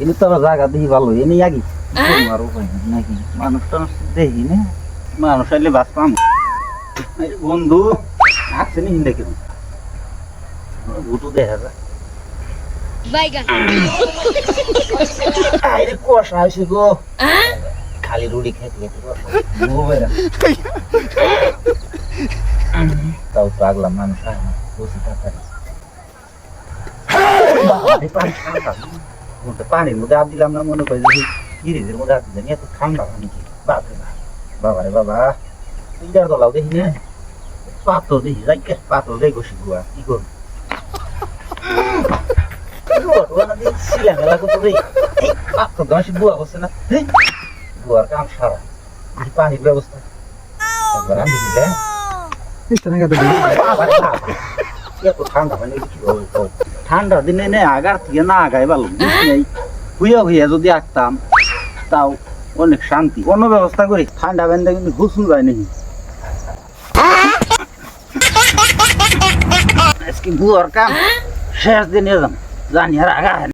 এনে তো জায়গা দেখি ভালো এনে আগি আর উপায় নাকি মানুষ টানুষ দেখি না মানুষ আইলে বাস পাম বন্ধু আসছে নি হিন্দে কেন ভুটু দেখা যায় আরে কষা হয়েছে গো খালি রুটি খেতে খেতে তাও তো আগলাম মানুষ হয় না বসে থাকার পানির মধ্যে হাত দিলাম না মনে করি যে ফ্রিজের মধ্যে হাত দিলাম এত ঠান্ডা পানি কি বাপরে বাবা রে বাবা ইটার দলাও দেখি না পাথর দেখি যাই পাথর দেয় ঘষি গুয়া কি করবো শিলা মেলা করতে দেই পাথর দশি বুয়া করছে না বুয়ার কাম সারা পানির ব্যবস্থা একবার আমি দিলে এত ঠান্ডা পানি ঠান্ডার দিনে নে আগার থেকে না আগাই ভালো হুইয়া হুইয়া যদি আঁকতাম তাও অনেক শান্তি অন্য ব্যবস্থা করি ঠান্ডা বেন্দা কিন্তু ঘুষুন যায় নাকি আজকে বুয়ার কাম শেষ দিনে জানি আর আগা